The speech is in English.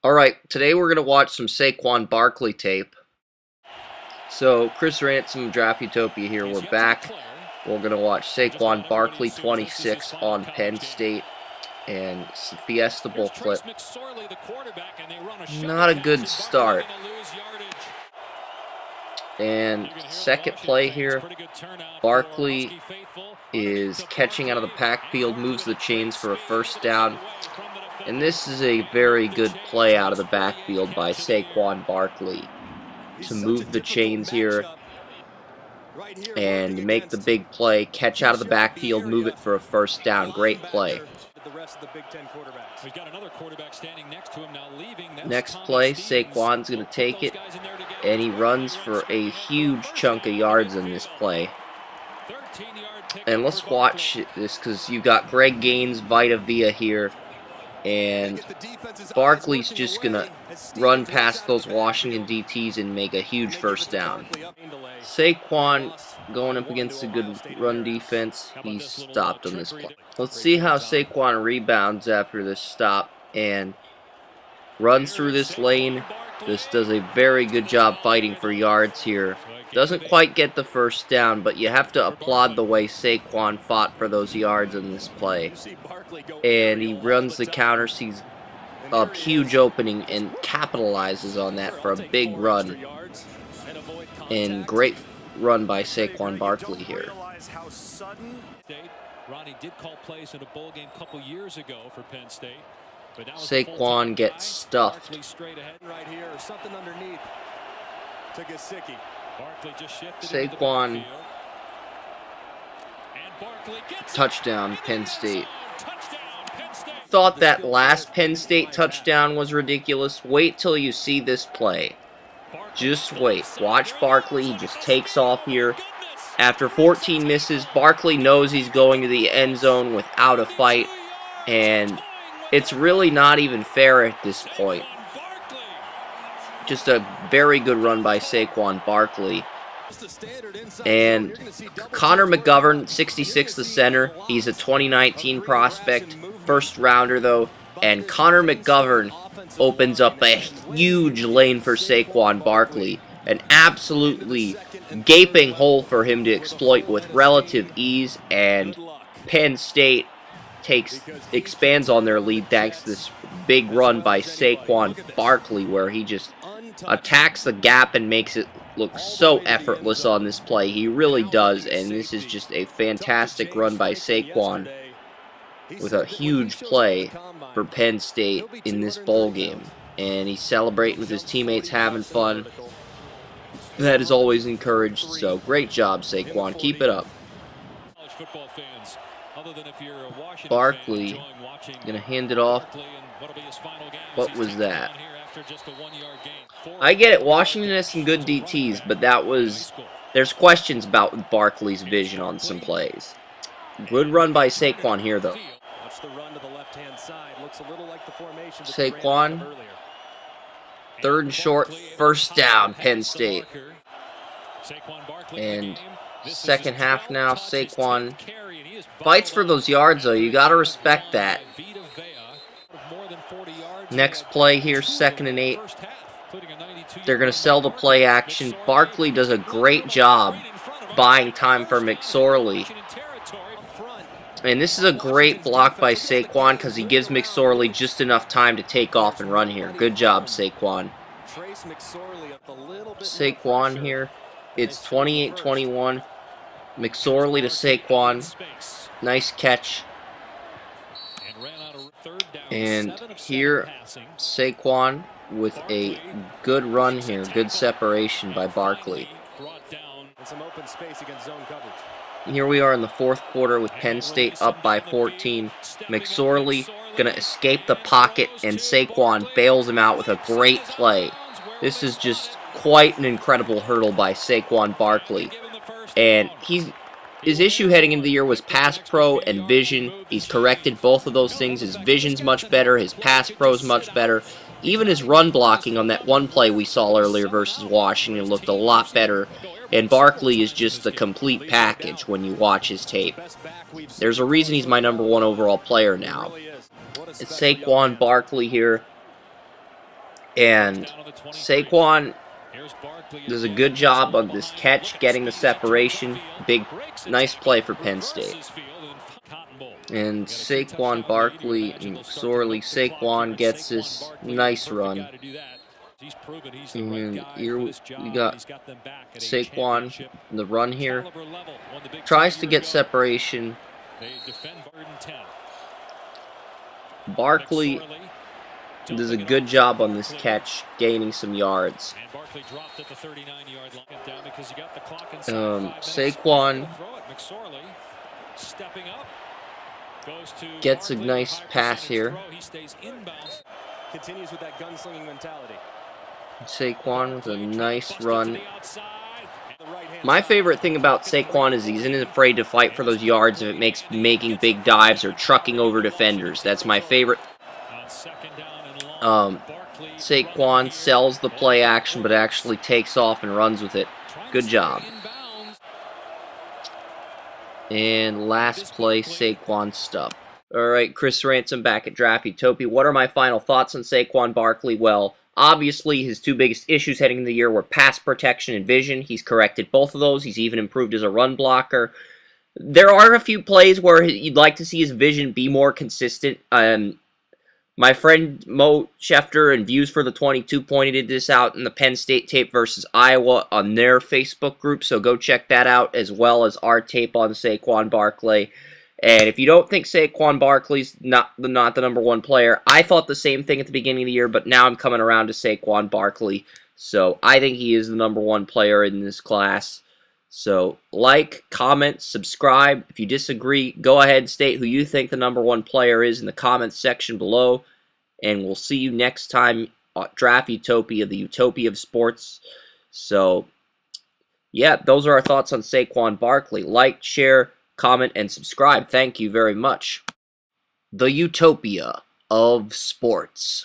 Alright, today we're going to watch some Saquon Barkley tape. So, Chris Ransom, Draft Utopia here, we're back. We're going to watch Saquon Barkley 26 on Penn State and some Fiesta Bowl clip. Not a good start. And second play here, Barkley is catching out of the backfield, moves the chains for a first down. And this is a very good play out of the backfield by Saquon Barkley to move the chains here and make the big play, catch out of the backfield, move it for a first down. Great play. Next play, Saquon's going to take it, and he runs for a huge chunk of yards in this play. And let's watch this because you got Greg Gaines, Vita Vea here. And Barkley's just going to run past those Washington DTs and make a huge first down. Saquon going up against a good run defense. He's stopped on this play. Let's see how Saquon rebounds after this stop and runs through this lane. This does a very good job fighting for yards here. Doesn't quite get the first down, but you have to applaud the way Saquon fought for those yards in this play. And he runs the counter, sees a huge opening, and capitalizes on that for a big run. And great run by Saquon Barkley here. Saquon gets stuffed. Saquon, touchdown, Penn State. Thought that last Penn State touchdown was ridiculous. Wait till you see this play. Just wait. Watch Barkley. He just takes off here. After 14 misses, Barkley knows he's going to the end zone without a fight. And it's really not even fair at this point. Just a very good run by Saquon Barkley. And Connor McGovern, 66, the center. He's a 2019 prospect, first rounder though. And Connor McGovern opens up a huge lane for Saquon Barkley. An absolutely gaping hole for him to exploit with relative ease. And Penn State expands on their lead thanks to this big run by Saquon Barkley, where he just attacks the gap and makes it look so effortless on this play. He really does, and this is just a fantastic run by Saquon with a huge play for Penn State in this bowl game. And he's celebrating with his teammates, having fun. That is always encouraged, so great job, Saquon. Keep it up. Barkley going to hand it off. What was that? I get it, Washington has some good DTs, but there's questions about Barkley's vision on some plays. Good run by Saquon here, though. Saquon, third and short, first down, Penn State. And second half now, Saquon fights for those yards, though. You got to respect that. Next play here, 2nd and 8. They're going to sell the play action. Barkley does a great job buying time for McSorley. And this is a great block by Saquon because he gives McSorley just enough time to take off and run here. Good job, Saquon. Saquon here. It's 28-21. McSorley to Saquon. Nice catch. And here, Saquon with a good run here. Good separation by Barkley. Here we are in the fourth quarter with Penn State up by 14. McSorley going to escape the pocket, and Saquon bails him out with a great play. This is just quite an incredible hurdle by Saquon Barkley. And his issue heading into the year was pass pro and vision. He's corrected both of those things. His vision's much better. His pass pro's much better. Even his run blocking on that one play we saw earlier versus Washington looked a lot better. And Barkley is just the complete package when you watch his tape. There's a reason he's my #1 overall player now. It's Saquon Barkley here. And Saquon does a good job on this catch, getting the separation. Nice play for Penn State. And Saquon Barkley, Saquon gets this nice run. And here we got Saquon in the run here. Tries to get separation. Barkley does a good job on this catch, gaining some yards. Saquon gets a nice pass here. Saquon with a nice run. My favorite thing about Saquon is he isn't afraid to fight for those yards if it makes making big dives or trucking over defenders. That's my favorite. Saquon sells the play action, but actually takes off and runs with it. Good job. And last play, Saquon stub. Alright, Chris Ransom back at Draft Utopia. What are my final thoughts on Saquon Barkley? Well, obviously, his two biggest issues heading into the year were pass protection and vision. He's corrected both of those. He's even improved as a run blocker. There are a few plays where you'd like to see his vision be more consistent. My friend Mo Schefter and Views for the 22 pointed this out in the Penn State tape versus Iowa on their Facebook group, so go check that out, as well as our tape on Saquon Barkley. And if you don't think Saquon Barkley's not the number one player, I thought the same thing at the beginning of the year, but now I'm coming around to Saquon Barkley. So I think he is the number one player in this class. So like, comment, subscribe. If you disagree, go ahead and state who you think the number one player is in the comments section below. And we'll see you next time at Draft Utopia, the Utopia of Sports. So, yeah, those are our thoughts on Saquon Barkley. Like, share, comment, and subscribe. Thank you very much. The Utopia of Sports.